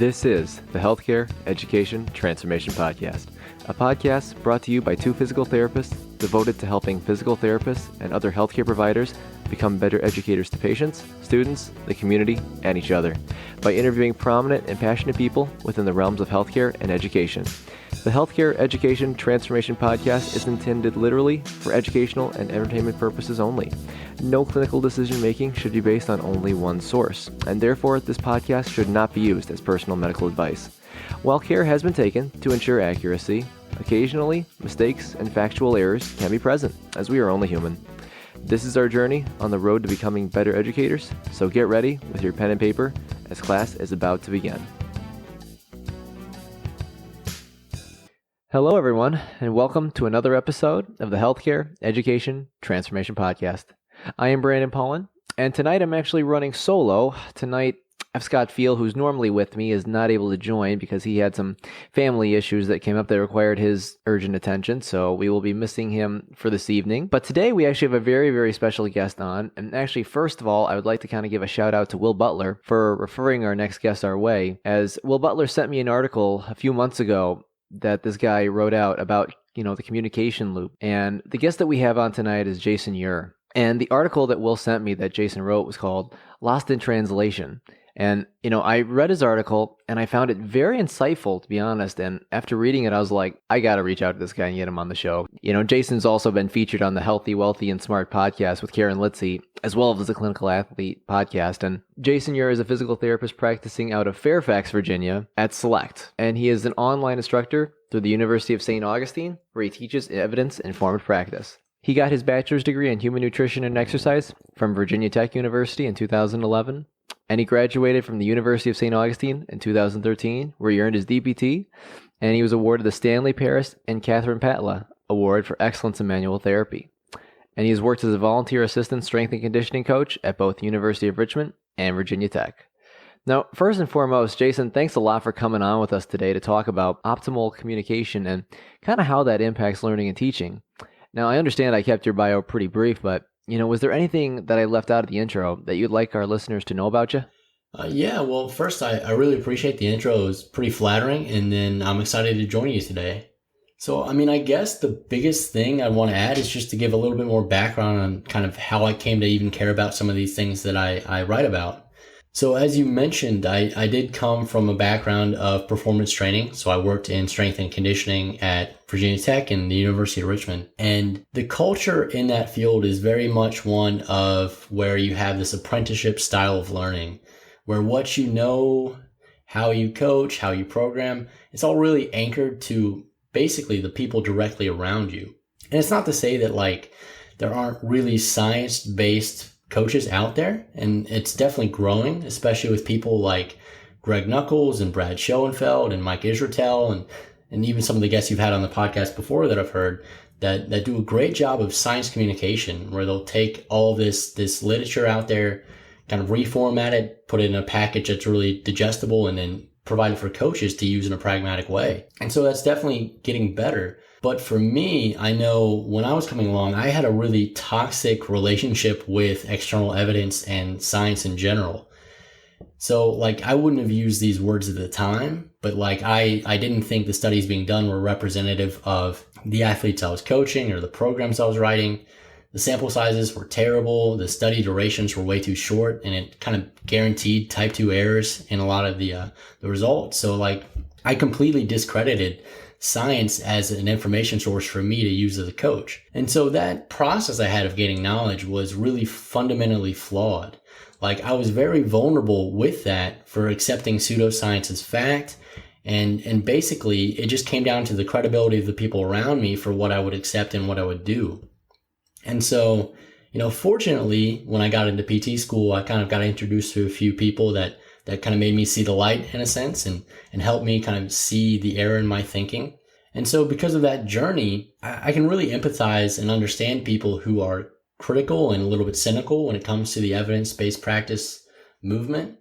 This is the Healthcare Education Transformation Podcast, a podcast brought to you by two physical therapists devoted to helping physical therapists and other healthcare providers become better educators to patients, students, the community, and each other by interviewing prominent and passionate people within the realms of healthcare and education. The Healthcare Education Transformation Podcast is intended literally for educational and entertainment purposes only. No clinical decision-making should be based on only one source, and therefore this podcast should not be used as personal medical advice. While care has been taken to ensure accuracy, occasionally mistakes and factual errors can be present, as we are only human. This is our journey on the road to becoming better educators, so get ready with your pen and paper as class is about to begin. Hello, everyone, and welcome to another episode of the Healthcare Education Transformation Podcast. I am Brandon Pollen, and tonight I'm actually running solo. Tonight, F. Scott Field, who's normally with me, is not able to join because he had some family issues that came up that required his urgent attention, so we will be missing him for this evening. But today, we actually have a very, very special guest on, and actually, first of all, I would like to kind of give a shout out to Will Butler for referring our next guest our way, as Will Butler sent me an article a few months ago that this guy wrote out about, the communication loop. And the guest that we have on tonight is Jason Eure. And the article that Will sent me that Jason wrote was called Lost in Translation. And, I read his article and I found it very insightful, to be honest. And after reading it, I was like, I got to reach out to this guy and get him on the show. Jason's also been featured on the Healthy, Wealthy, and Smart podcast with Karen Litzy, as well as the Clinical Athlete podcast. And Jason Eure is a physical therapist practicing out of Fairfax, Virginia at Select. And he is an online instructor through the University of St. Augustine, where he teaches evidence-informed practice. He got his bachelor's degree in human nutrition and exercise from Virginia Tech University in 2011. And he graduated from the University of St. Augustine in 2013, where he earned his DPT, and he was awarded the Stanley Paris and Catherine Patla Award for Excellence in Manual Therapy. And he has worked as a volunteer assistant strength and conditioning coach at both the University of Richmond and Virginia Tech. Now, first and foremost, Jason, thanks a lot for coming on with us today to talk about optimal communication and kind of how that impacts learning and teaching. Now, I understand I kept your bio pretty brief, but was there anything that I left out of the intro that you'd like our listeners to know about you? Well, first, I really appreciate the intro. It was pretty flattering, and then I'm excited to join you today. So, I guess the biggest thing I want to add is just to give a little bit more background on kind of how I came to even care about some of these things that I write about. So as you mentioned, I did come from a background of performance training. So I worked in strength and conditioning at Virginia Tech and the University of Richmond. And the culture in that field is very much one of where you have this apprenticeship style of learning, where what you know, how you coach, how you program, it's all really anchored to basically the people directly around you. And it's not to say that there aren't really science-based coaches out there, and it's definitely growing, especially with people like Greg Nuckols and Brad Schoenfeld and Mike Israetel and even some of the guests you've had on the podcast before that I've heard that do a great job of science communication, where they'll take all this literature out there, kind of reformat it, put it in a package that's really digestible, and then provide it for coaches to use in a pragmatic way. And so that's definitely getting better. But for me, I know when I was coming along, I had a really toxic relationship with external evidence and science in general. So I wouldn't have used these words at the time, but I didn't think the studies being done were representative of the athletes I was coaching or the programs I was writing. The sample sizes were terrible. The study durations were way too short, and it kind of guaranteed type 2 errors in a lot of the results. So I completely discredited science as an information source for me to use as a coach. And so that process I had of gaining knowledge was really fundamentally flawed. I was very vulnerable with that for accepting pseudoscience as fact. And basically it just came down to the credibility of the people around me for what I would accept and what I would do. And so, fortunately, when I got into PT school, I kind of got introduced to a few people that kind of made me see the light in a sense and helped me kind of see the error in my thinking. And so because of that journey, I can really empathize and understand people who are critical and a little bit cynical when it comes to the evidence-based practice movement.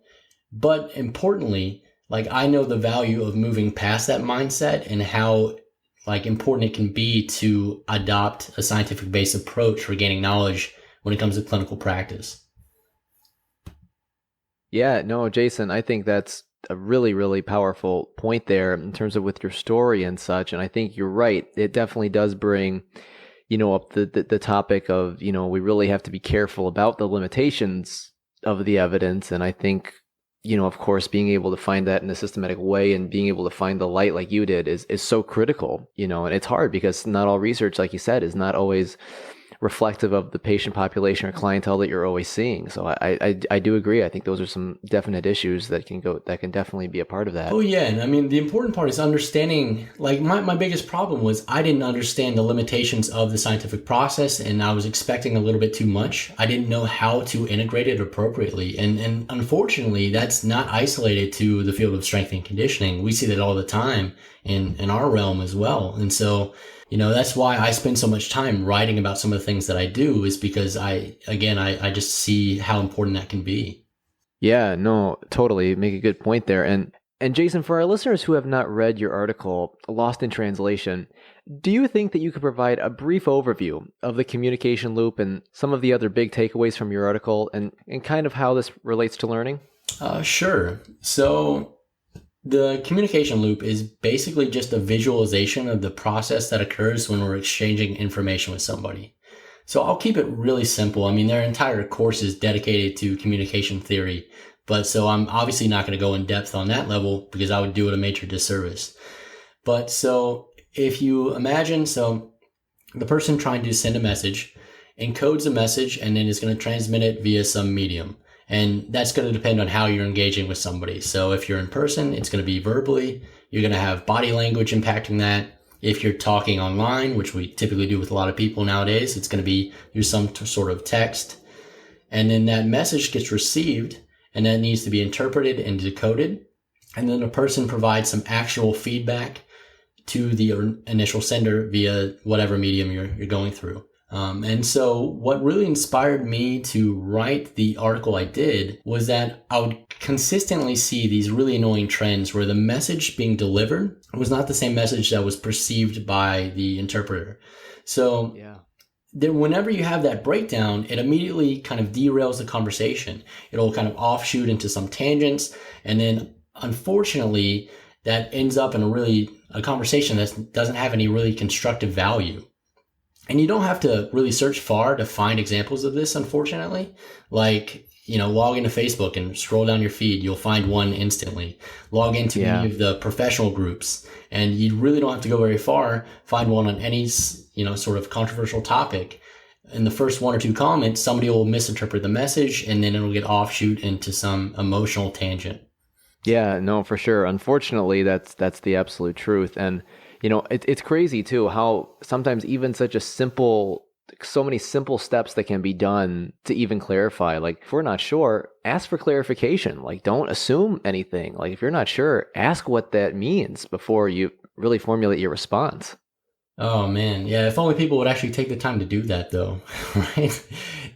But importantly, I know the value of moving past that mindset and how important it can be to adopt a scientific-based approach for gaining knowledge when it comes to clinical practice. Yeah, no, Jason, I think that's a really, really powerful point there in terms of with your story and such. And I think you're right. It definitely does bring, up the topic of, we really have to be careful about the limitations of the evidence. And I think, of course, being able to find that in a systematic way and being able to find the light like you did is so critical, and it's hard because not all research, like you said, is not always reflective of the patient population or clientele that you're always seeing. So I do agree. I think those are some definite issues that can definitely be a part of that. Oh yeah, and I mean the important part is understanding, like my biggest problem was I didn't understand the limitations of the scientific process, and I was expecting a little bit too much. I didn't know how to integrate it appropriately. And unfortunately that's not isolated to the field of strength and conditioning. We see that all the time in our realm as well. And so, that's why I spend so much time writing about some of the things that I do, is because I just see how important that can be. Yeah, no, totally. Make a good point there. And Jason, for our listeners who have not read your article, Lost in Translation, do you think that you could provide a brief overview of the communication loop and some of the other big takeaways from your article and kind of how this relates to learning? Sure. So the communication loop is basically just a visualization of the process that occurs when we're exchanging information with somebody. So I'll keep it really simple. I mean, their entire course is dedicated to communication theory, but so I'm obviously not going to go in depth on that level because I would do it a major disservice. But so if you imagine, so the person trying to send a message encodes a message and then is going to transmit it via some medium. And that's going to depend on how you're engaging with somebody. So if you're in person, it's going to be verbally. You're going to have body language impacting that. If you're talking online, which we typically do with a lot of people nowadays, it's going to be through some sort of text. And then that message gets received and that needs to be interpreted and decoded. And then a person provides some actual feedback to the initial sender via whatever medium you're going through. And so what really inspired me to write the article I did was that I would consistently see these really annoying trends where the message being delivered was not the same message that was perceived by the interpreter. So then whenever you have that breakdown, it immediately kind of derails the conversation. It'll kind of offshoot into some tangents. And then unfortunately, that ends up in a conversation that doesn't have any really constructive value. And you don't have to really search far to find examples of this, unfortunately. Like, log into Facebook and scroll down your feed. You'll find one instantly. Log into any of the professional groups. And you really don't have to go very far. Find one on any, sort of controversial topic. In the first one or two comments, somebody will misinterpret the message and then it'll get offshoot into some emotional tangent. Yeah, no, for sure. Unfortunately, that's the absolute truth. And it's crazy too how sometimes even so many simple steps that can be done to even clarify. Like if we're not sure, ask for clarification. Like don't assume anything. Like if you're not sure, ask what that means before you really formulate your response. Oh man, yeah, if only people would actually take the time to do that though, right?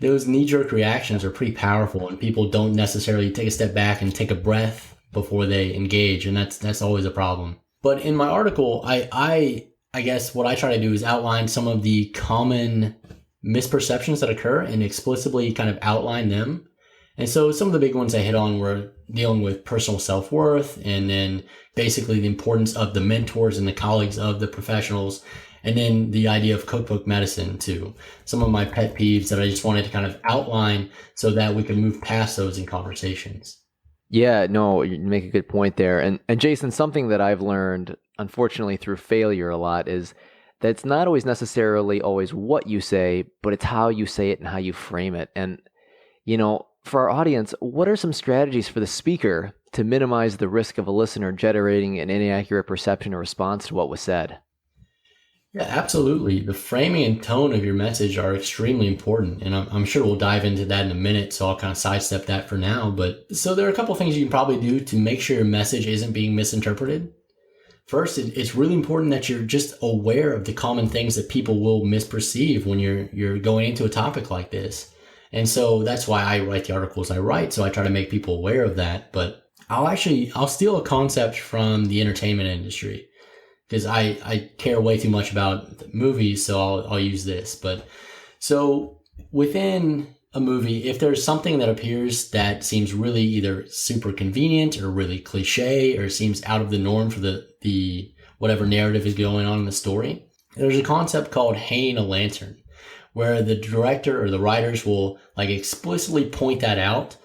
Those knee-jerk reactions are pretty powerful and people don't necessarily take a step back and take a breath before they engage, and that's always a problem. But in my article, I guess what I try to do is outline some of the common misperceptions that occur and explicitly kind of outline them. And so some of the big ones I hit on were dealing with personal self-worth and then basically the importance of the mentors and the colleagues of the professionals. And then the idea of cookbook medicine too. Some of my pet peeves that I just wanted to kind of outline so that we could move past those in conversations. Yeah, no, you make a good point there. And Jason, something that I've learned, unfortunately, through failure a lot is that it's not always necessarily always what you say, but it's how you say it and how you frame it. And, for our audience, what are some strategies for the speaker to minimize the risk of a listener generating an inaccurate perception or response to what was said? Yeah, absolutely. The framing and tone of your message are extremely important. And I'm sure we'll dive into that in a minute. So I'll kind of sidestep that for now. But so there are a couple of things you can probably do to make sure your message isn't being misinterpreted. First, it's really important that you're just aware of the common things that people will misperceive when you're going into a topic like this. And so that's why I write the articles I write. So I try to make people aware of that. But I'll steal a concept from the entertainment industry, because I care way too much about movies, so I'll use this. But so within a movie, if there's something that appears that seems really either super convenient or really cliche or seems out of the norm for the whatever narrative is going on in the story, there's a concept called hanging a lantern, where the director or the writers will like explicitly point that out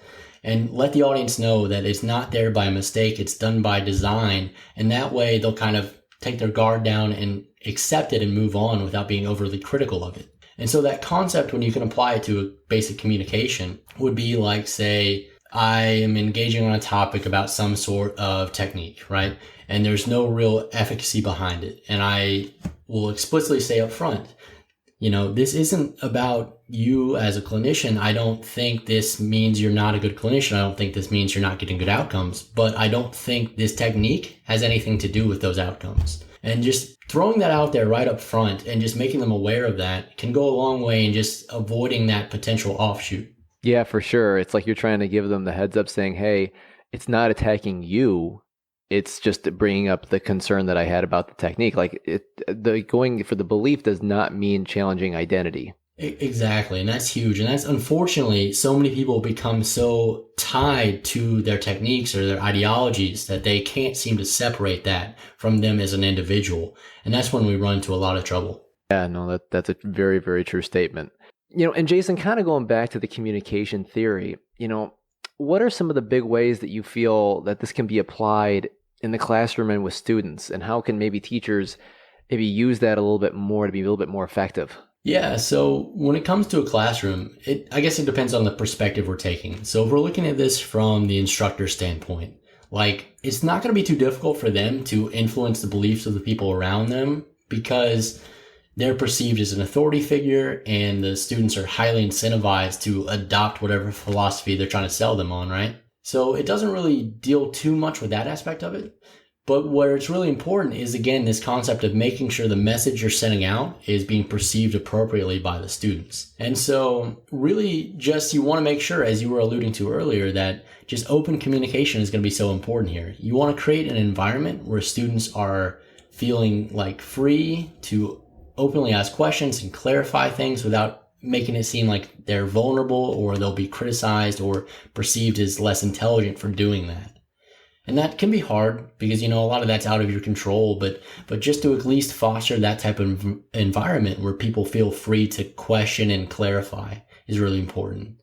and let the audience know that it's not there by mistake, it's done by design. And that way they'll kind of take their guard down and accept it and move on without being overly critical of it. And so that concept, when you can apply it to a basic communication, would be like, say, I am engaging on a topic about some sort of technique, right? And there's no real efficacy behind it. And I will explicitly say up front, this isn't about you as a clinician. I don't think this means you're not a good clinician. I don't think this means you're not getting good outcomes, but I don't think this technique has anything to do with those outcomes. And just throwing that out there right up front and just making them aware of that can go a long way in just avoiding that potential offshoot. Yeah, for sure. It's like you're trying to give them the heads up saying, hey, it's not attacking you. It's just bringing up the concern that I had about the technique. Like the going for the belief does not mean challenging identity. Exactly. And that's huge. And that's unfortunately, so many people become so tied to their techniques or their ideologies that they can't seem to separate that from them as an individual. And that's when we run into a lot of trouble. Yeah, no, that's a very, very true statement. And Jason, kind of going back to the communication theory, what are some of the big ways that you feel that this can be applied in the classroom and with students? And how can maybe teachers maybe use that a little bit more to be a little bit more effective? Yeah, so when it comes to a classroom, I guess it depends on the perspective we're taking. So if we're looking at this from the instructor standpoint, like it's not going to be too difficult for them to influence the beliefs of the people around them because they're perceived as an authority figure and the students are highly incentivized to adopt whatever philosophy they're trying to sell them on, right? So it doesn't really deal too much with that aspect of it. But where it's really important is, again, this concept of making sure the message you're sending out is being perceived appropriately by the students. And so really just you want to make sure, as you were alluding to earlier, that just open communication is going to be so important here. You want to create an environment where students are feeling like free to openly ask questions and clarify things without making it seem like they're vulnerable or they'll be criticized or perceived as less intelligent for doing that. And that can be hard because, a lot of that's out of your control, but just to at least foster that type of environment where people feel free to question and clarify is really important.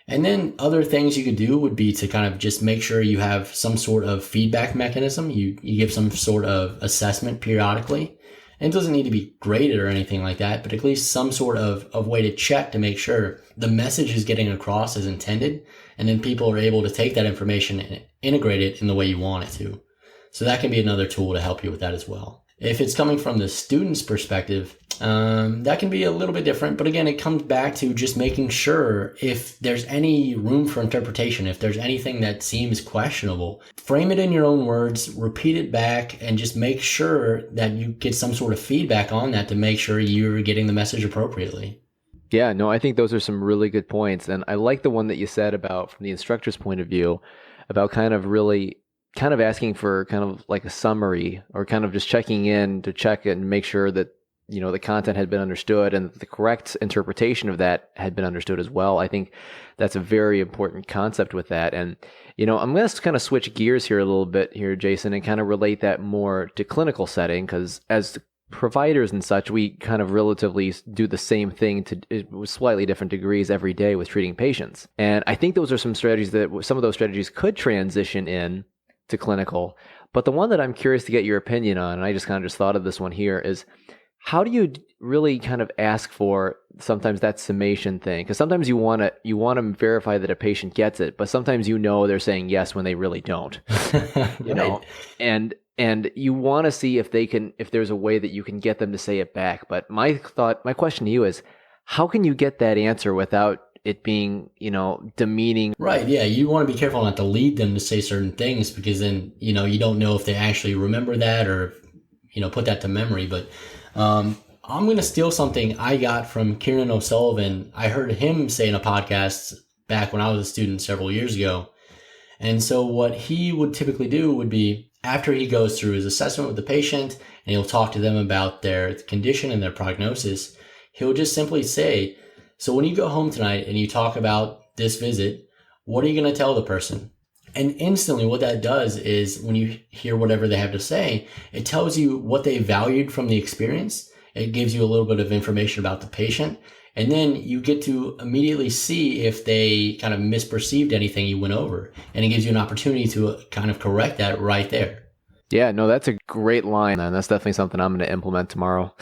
And then other things you could do would be to kind of just make sure you have some sort of feedback mechanism. You give some sort of assessment periodically. And it doesn't need to be graded or anything like that, but at least some sort of way to check to make sure the message is getting across as intended. And then people are able to take that information and integrate it in the way you want it to. So that can be another tool to help you with that as well. If it's coming from the student's perspective, that can be a little bit different. But again, it comes back to just making sure if there's any room for interpretation, if there's anything that seems questionable, frame it in your own words, repeat it back, and just make sure that you get some sort of feedback on that to make sure you're getting the message appropriately. Yeah, no, I think those are some really good points. And I like the one that you said about from the instructor's point of view about kind of asking for kind of like a summary or kind of just checking in to check and make sure that, the content had been understood and the correct interpretation of that had been understood as well. I think that's a very important concept with that. And, I'm going to kind of switch gears here a little bit here, Jason, and kind of relate that more to clinical setting because as providers and such, we kind of relatively do the same thing with slightly different degrees every day with treating patients. And I think those are some of those strategies could transition in to clinical. But the one that I'm curious to get your opinion on, and I just kind of just thought of this one here, is how do you really kind of ask for sometimes that summation thing? Because sometimes you want to verify that a patient gets it, but sometimes they're saying yes when they really don't. Right. And you want to see if there's a way that you can get them to say it back. But my question to you is, how can you get that answer without it being, demeaning? Right. Yeah. You want to be careful not to lead them to say certain things because then, you don't know if they actually remember that or, put that to memory. But I'm going to steal something I got from Kieran O'Sullivan. I heard him say in a podcast back when I was a student several years ago. And so what he would typically do would be after he goes through his assessment with the patient and he'll talk to them about their condition and their prognosis, he'll just simply say, So when you go home tonight and you talk about this visit, what are you going to tell the person? And instantly what that does is when you hear whatever they have to say, it tells you what they valued from the experience. It gives you a little bit of information about the patient. And then you get to immediately see if they kind of misperceived anything you went over. And it gives you an opportunity to kind of correct that right there. Yeah, no, that's a great line, and that's definitely something I'm going to implement tomorrow.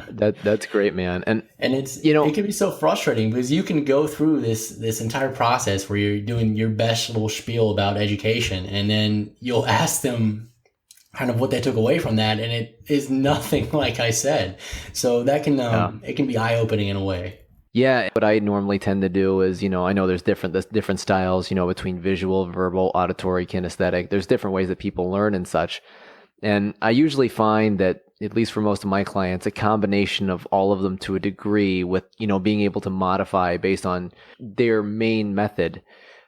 That's great, man. And it can be so frustrating because you can go through this entire process where you're doing your best little spiel about education, and then you'll ask them kind of what they took away from that, and it is nothing like I said. So that can it can be eye-opening in a way. Yeah, what I normally tend to do is, I know there's different styles, between visual, verbal, auditory, kinesthetic. There's different ways that people learn and such. And I usually find that, at least for most of my clients, a combination of all of them to a degree with, being able to modify based on their main method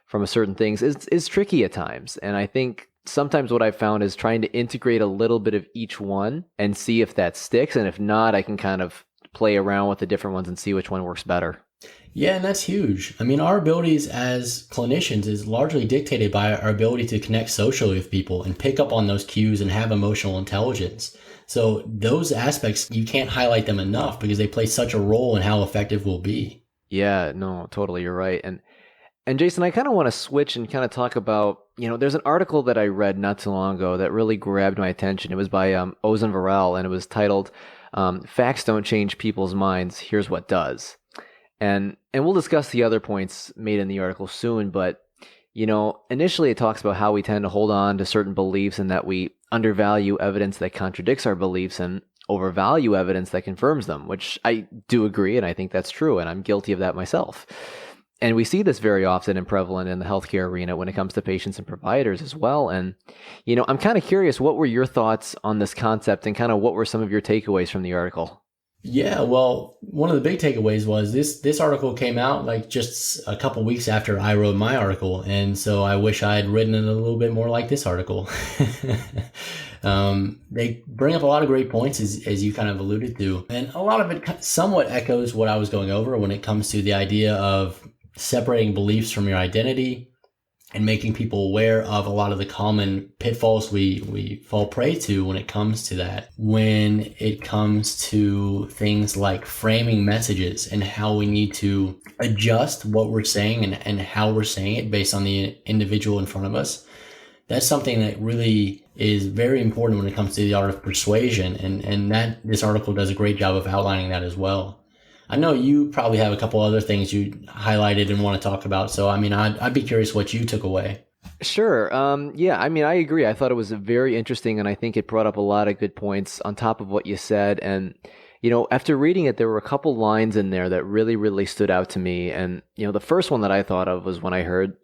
from a certain things is tricky at times. And I think sometimes what I've found is trying to integrate a little bit of each one and see if that sticks. And if not, I can kind of play around with the different ones and see which one works better. Yeah, and that's huge. I mean, our abilities as clinicians is largely dictated by our ability to connect socially with people and pick up on those cues and have emotional intelligence. So those aspects, you can't highlight them enough because they play such a role in how effective we'll be. Yeah, no, totally. You're right. And Jason, I kind of want to switch and kind of talk about, there's an article that I read not too long ago that really grabbed my attention. It was by Ozan Varel, and it was titled, Facts Don't Change People's Minds, Here's What Does. And we'll discuss the other points made in the article soon, but, initially it talks about how we tend to hold on to certain beliefs and that we undervalue evidence that contradicts our beliefs and overvalue evidence that confirms them, which I do agree, and I think that's true, and I'm guilty of that myself. And we see this very often and prevalent in the healthcare arena when it comes to patients and providers as well. And, I'm kind of curious, what were your thoughts on this concept and kind of what were some of your takeaways from the article? Yeah, well, one of the big takeaways was this article came out like just a couple weeks after I wrote my article. And so I wish I had written it a little bit more like this article. They bring up a lot of great points as you kind of alluded to. And a lot of it somewhat echoes what I was going over when it comes to the idea of separating beliefs from your identity and making people aware of a lot of the common pitfalls we fall prey to when it comes to that. When it comes to things like framing messages and how we need to adjust what we're saying and how we're saying it based on the individual in front of us. That's something that really is very important when it comes to the art of persuasion. And that this article does a great job of outlining that as well. I know you probably have a couple other things you highlighted and want to talk about. So, I mean, I'd be curious what you took away. Sure. Yeah, I mean, I agree. I thought it was very interesting, and I think it brought up a lot of good points on top of what you said. And, after reading it, there were a couple lines in there that really, really stood out to me. And, the first one that I thought of was when I heard,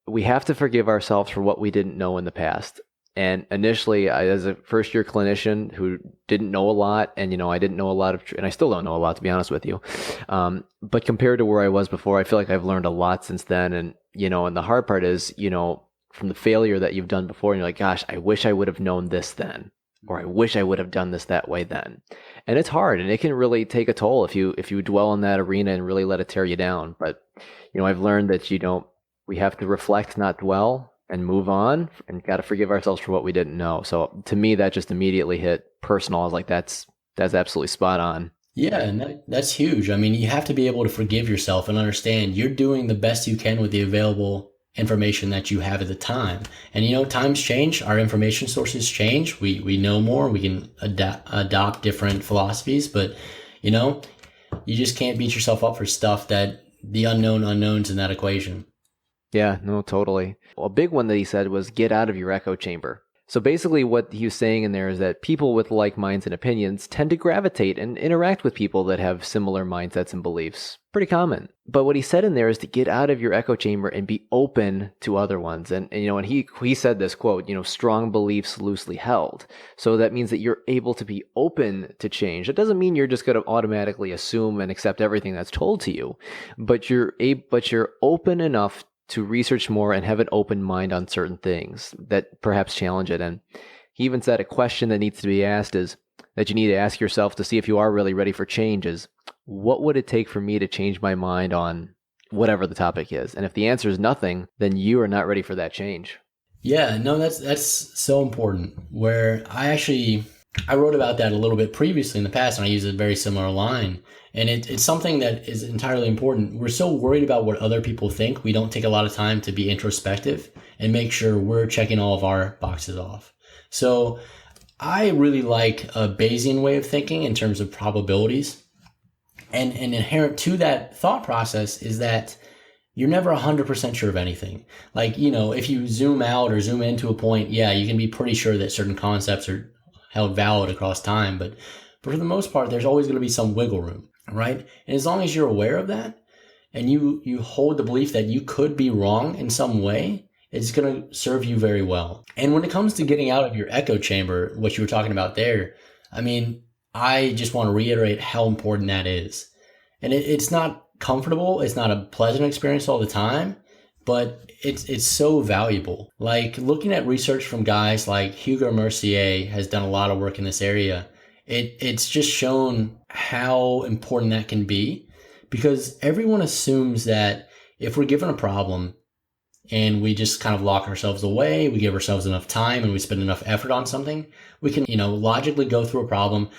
we have to forgive ourselves for what we didn't know in the past. And initially, as a first-year clinician who didn't know a lot, and I didn't know a lot and I still don't know a lot, to be honest with you. But compared to where I was before, I feel like I've learned a lot since then. And and the hard part is, from the failure that you've done before, and you're like, gosh, I wish I would have known this then, or I wish I would have done this that way then. And it's hard, and it can really take a toll if you dwell in that arena and really let it tear you down. But I've learned that we have to reflect, not dwell, and move on, and got to forgive ourselves for what we didn't know. So to me, that just immediately hit personal. I was like, that's absolutely spot on. Yeah, and that's huge. I mean, you have to be able to forgive yourself and understand you're doing the best you can with the available information that you have at the time. And times change, our information sources change. We know more, we can adopt different philosophies, but you just can't beat yourself up for stuff that the unknown unknowns in that equation. Yeah, no, totally. Well, a big one that he said was get out of your echo chamber. So basically what he was saying in there is that people with like minds and opinions tend to gravitate and interact with people that have similar mindsets and beliefs. Pretty common. But what he said in there is to get out of your echo chamber and be open to other ones. And he said this quote, strong beliefs loosely held. So that means that you're able to be open to change. It doesn't mean you're just going to automatically assume and accept everything that's told to you, but you're open enough to research more and have an open mind on certain things that perhaps challenge it. And he even said a question that needs to be asked is that you need to ask yourself to see if you are really ready for change is, what would it take for me to change my mind on whatever the topic is? And if the answer is nothing, then you are not ready for that change. Yeah, no, that's so important. Where I wrote about that a little bit previously in the past, and I use a very similar line. And it's something that is entirely important. We're so worried about what other people think, we don't take a lot of time to be introspective and make sure we're checking all of our boxes off. So I really like a Bayesian way of thinking in terms of probabilities. And inherent to that thought process is that you're never 100% sure of anything. Like, if you zoom out or zoom into a point, yeah, you can be pretty sure that certain concepts are held valid across time. But for the most part, there's always going to be some wiggle room, right? And as long as you're aware of that and you hold the belief that you could be wrong in some way, it's going to serve you very well. And when it comes to getting out of your echo chamber, what you were talking about there, I mean, I just want to reiterate how important that is. And it's not comfortable. It's not a pleasant experience all the time, but it's so valuable. Like looking at research from guys like Hugo Mercier has done a lot of work in this area. It's just shown how important that can be, because everyone assumes that if we're given a problem and we just kind of lock ourselves away, we give ourselves enough time and we spend enough effort on something, we can, logically go through a problem,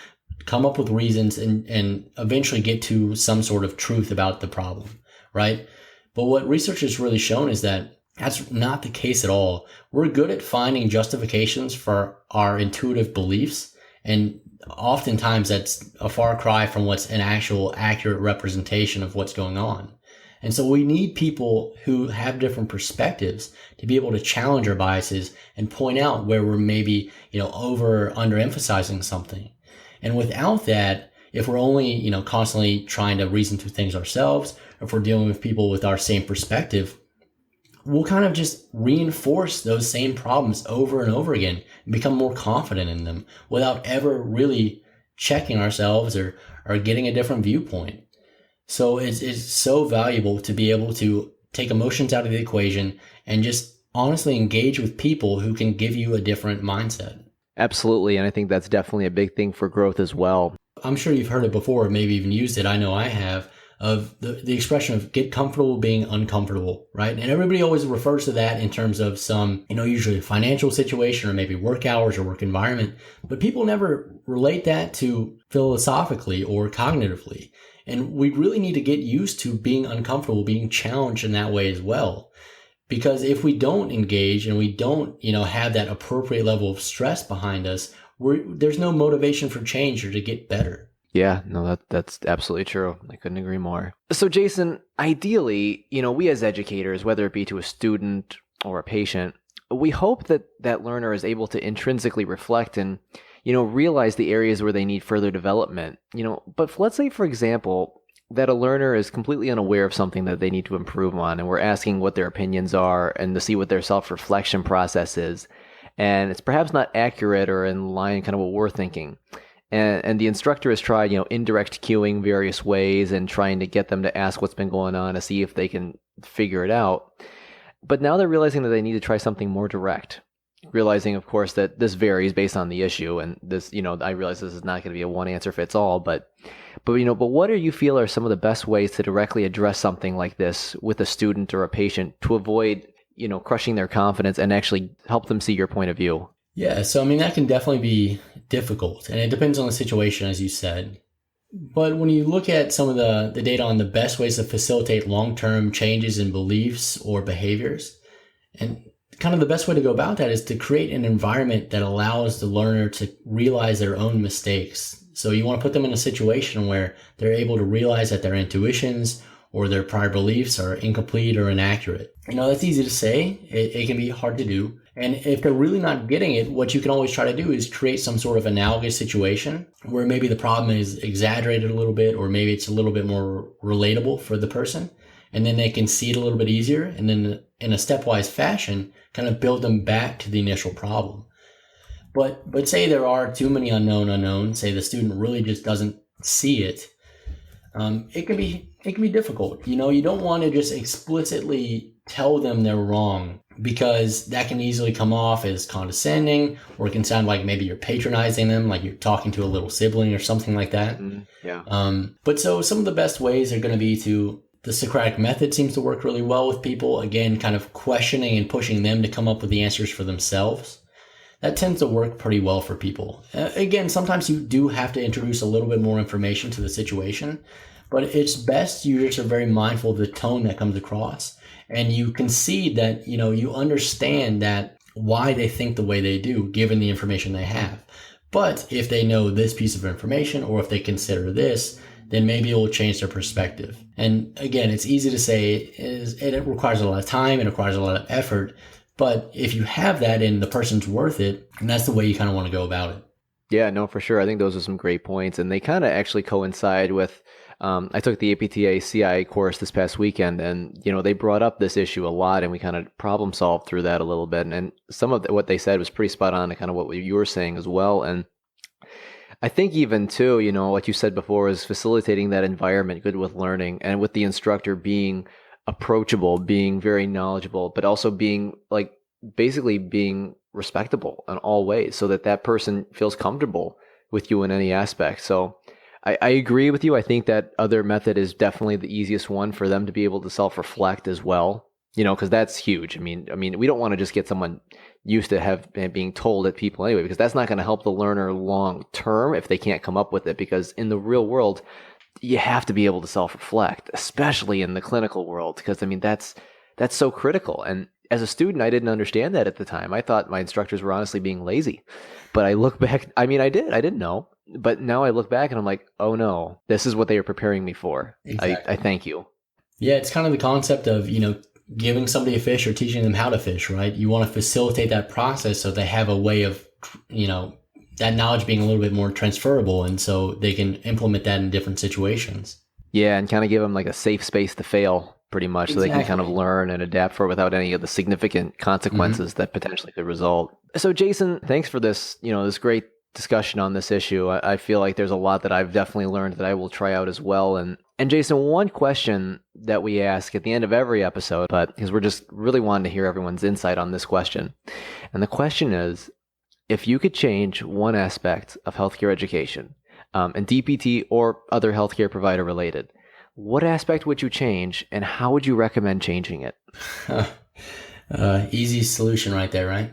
come up with reasons, and eventually get to some sort of truth about the problem, right? But what research has really shown is that that's not the case at all. We're good at finding justifications for our intuitive beliefs, and oftentimes that's a far cry from what's an actual accurate representation of what's going on. And so we need people who have different perspectives to be able to challenge our biases and point out where we're maybe, over or underemphasizing something. And without that, if we're only, constantly trying to reason through things ourselves, or if we're dealing with people with our same perspective, we'll kind of just reinforce those same problems over and over again and become more confident in them without ever really checking ourselves or getting a different viewpoint. So it's so valuable to be able to take emotions out of the equation and just honestly engage with people who can give you a different mindset. Absolutely. And I think that's definitely a big thing for growth as well. I'm sure you've heard it before, maybe even used it. I know I have, of the expression of get comfortable being uncomfortable, right? And everybody always refers to that in terms of some, usually a financial situation or maybe work hours or work environment. But people never relate that to philosophically or cognitively. And we really need to get used to being uncomfortable, being challenged in that way as well. Because if we don't engage and we don't, have that appropriate level of stress behind us, there's no motivation for change or to get better. Yeah, no, that's absolutely true. I couldn't agree more. So Jason, ideally, we as educators, whether it be to a student or a patient, we hope that that learner is able to intrinsically reflect and realize the areas where they need further development, but let's say, for example, that a learner is completely unaware of something that they need to improve on, and we're asking what their opinions are and to see what their self-reflection process is. And it's perhaps not accurate or in line kind of what we're thinking. And the instructor has tried, indirect cueing various ways and trying to get them to ask what's been going on to see if they can figure it out. But now they're realizing that they need to try something more direct. Realizing, of course, that this varies based on the issue, and this, I realize this is not going to be a one answer fits all, but what do you feel are some of the best ways to directly address something like this with a student or a patient to avoid, crushing their confidence and actually help them see your point of view? Yeah, so that can definitely be difficult, and it depends on the situation, as you said. But when you look at some of the data on the best ways to facilitate long-term changes in beliefs or behaviors, and kind of the best way to go about that is to create an environment that allows the learner to realize their own mistakes. So you want to put them in a situation where they're able to realize that their intuitions or their prior beliefs are incomplete or inaccurate. That's easy to say. It can be hard to do. And if they're really not getting it, what you can always try to do is create some sort of analogous situation where maybe the problem is exaggerated a little bit, or maybe it's a little bit more relatable for the person. And then they can see it a little bit easier. And then in a stepwise fashion, kind of build them back to the initial problem. But say there are too many unknowns, say the student really just doesn't see it. it can be difficult. You don't want to just explicitly tell them they're wrong, because that can easily come off as condescending, or it can sound like maybe you're patronizing them, like you're talking to a little sibling or something like that. Yeah. But so some of the best ways are going to be the Socratic method seems to work really well with people. Again, kind of questioning and pushing them to come up with the answers for themselves. That tends to work pretty well for people. Again, sometimes you do have to introduce a little bit more information to the situation, but it's best you just are very mindful of the tone that comes across, and you concede that, you understand that why they think the way they do, given the information they have. But if they know this piece of information, or if they consider this, then maybe it will change their perspective. And again, it's easy to say, it requires a lot of time, it requires a lot of effort. But if you have that and the person's worth it, and that's the way you kind of want to go about it. Yeah, no, for sure. I think those are some great points. And they kind of actually coincide with, I took the APTA CI course this past weekend, and, they brought up this issue a lot, and we kind of problem solved through that a little bit. And some of what they said was pretty spot on to kind of what you were saying as well. And I think even too, what you said before is facilitating that environment good with learning, and with the instructor being approachable, being very knowledgeable, but also being basically being respectable in all ways, so that person feels comfortable with you in any aspect. So I agree with you. I think that other method is definitely the easiest one for them to be able to self-reflect as well, because that's huge. I mean, we don't want to just get someone used to being told at people anyway, because that's not going to help the learner long term if they can't come up with it. Because in the real world, you have to be able to self-reflect, especially in the clinical world, because that's so critical. And as a student, I didn't understand that at the time. I thought my instructors were honestly being lazy. But I look back, I didn't know. But now I look back and I'm like, oh no, this is what they are preparing me for. Exactly. I thank you. Yeah, it's kind of the concept of, giving somebody a fish or teaching them how to fish, right? You want to facilitate that process so they have a way of, that knowledge being a little bit more transferable, and so they can implement that in different situations. Yeah, and kind of give them like a safe space to fail, pretty much, exactly. So they can kind of learn and adapt for it without any of the significant consequences that potentially could result. So Jason, thanks for this, this great discussion on this issue. I feel like there's a lot that I've definitely learned that I will try out as well. And Jason, one question that we ask at the end of every episode, but because we're just really wanting to hear everyone's insight on this question. And the question is, if you could change one aspect of healthcare education, and DPT or other healthcare provider related, what aspect would you change, and how would you recommend changing it? Easy solution right there, right?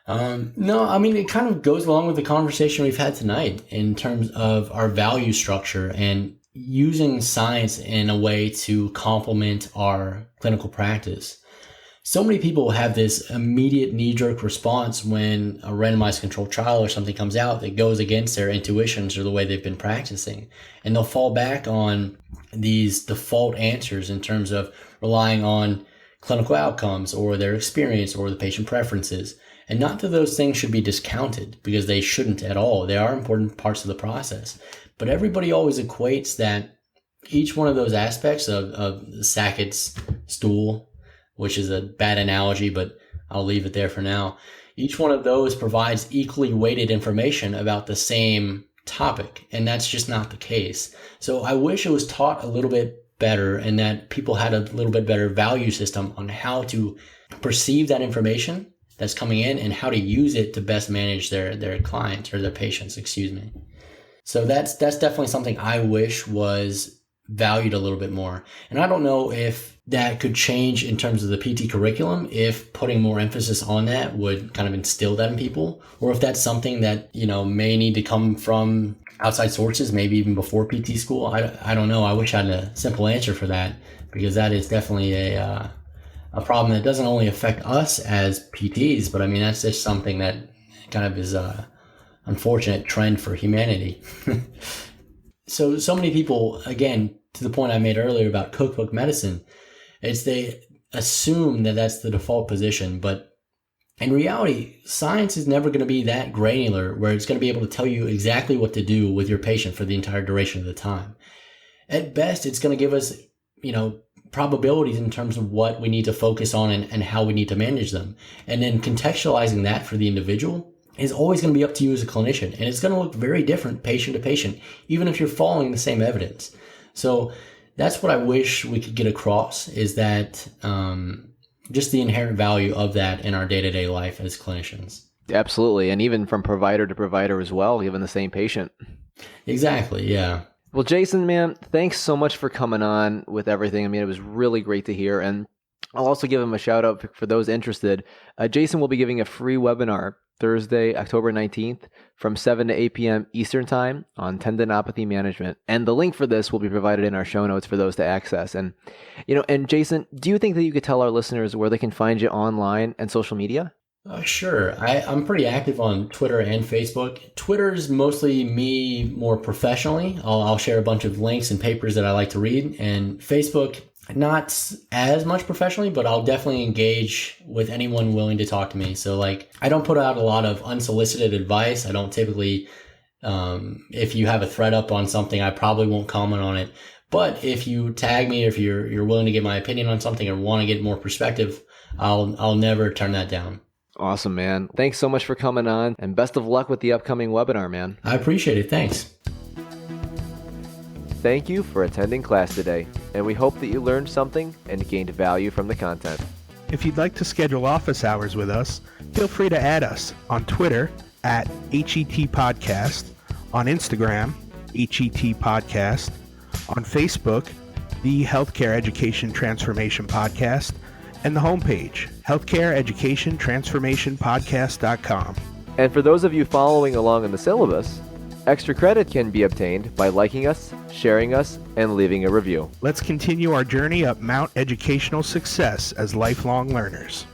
No, it kind of goes along with the conversation we've had tonight in terms of our value structure and using science in a way to complement our clinical practice. So many people have this immediate knee-jerk response when a randomized controlled trial or something comes out that goes against their intuitions or the way they've been practicing. And they'll fall back on these default answers in terms of relying on clinical outcomes or their experience or the patient preferences. And not that those things should be discounted, because they shouldn't at all. They are important parts of the process. But everybody always equates that each one of those aspects of Sackett's stool, which is a bad analogy, but I'll leave it there for now. Each one of those provides equally weighted information about the same topic, and that's just not the case. So I wish it was taught a little bit better, and that people had a little bit better value system on how to perceive that information that's coming in and how to use it to best manage their clients or their patients, So that's definitely something I wish was valued a little bit more. And I don't know if that could change in terms of the PT curriculum, if putting more emphasis on that would kind of instill that in people, or if that's something that, may need to come from outside sources, maybe even before PT school. I don't know. I wish I had a simple answer for that, because that is definitely a problem that doesn't only affect us as PTs, but that's just something that kind of is a unfortunate trend for humanity. So many people, again, to the point I made earlier about cookbook medicine, they assume that that's the default position, but in reality, science is never going to be that granular where it's going to be able to tell you exactly what to do with your patient for the entire duration of the time. At best, it's going to give us, probabilities in terms of what we need to focus on and how we need to manage them. And then contextualizing that for the individual is always going to be up to you as a clinician. And it's going to look very different patient to patient, even if you're following the same evidence. So that's what I wish we could get across, is that just the inherent value of that in our day-to-day life as clinicians. Absolutely. And even from provider to provider as well, given the same patient. Exactly, yeah. Well, Jason, man, thanks so much for coming on with everything. I mean, it was really great to hear. And I'll also give him a shout out for those interested. Jason will be giving a free webinar Thursday, October 19th from 7 to 8 p.m. Eastern Time on tendinopathy management. And the link for this will be provided in our show notes for those to access. And, and Jason, do you think that you could tell our listeners where they can find you online and social media? Sure. I'm pretty active on Twitter and Facebook. Twitter's mostly me more professionally. I'll share a bunch of links and papers that I like to read. And Facebook, not as much professionally, but I'll definitely engage with anyone willing to talk to me. So I don't put out a lot of unsolicited advice. I don't typically, if you have a thread up on something, I probably won't comment on it. But if you tag me, or if you're willing to get my opinion on something or want to get more perspective, I'll never turn that down. Awesome, man. Thanks so much for coming on, and best of luck with the upcoming webinar, man. I appreciate it. Thanks. Thank you for attending class today, and we hope that you learned something and gained value from the content. If you'd like to schedule office hours with us, feel free to add us on Twitter at HET Podcast, on Instagram, HET Podcast, on Facebook, the Healthcare Education Transformation Podcast, and the homepage, healthcareeducationtransformationpodcast.com. And for those of you following along in the syllabus, extra credit can be obtained by liking us, sharing us, and leaving a review. Let's continue our journey up Mount Educational Success as lifelong learners.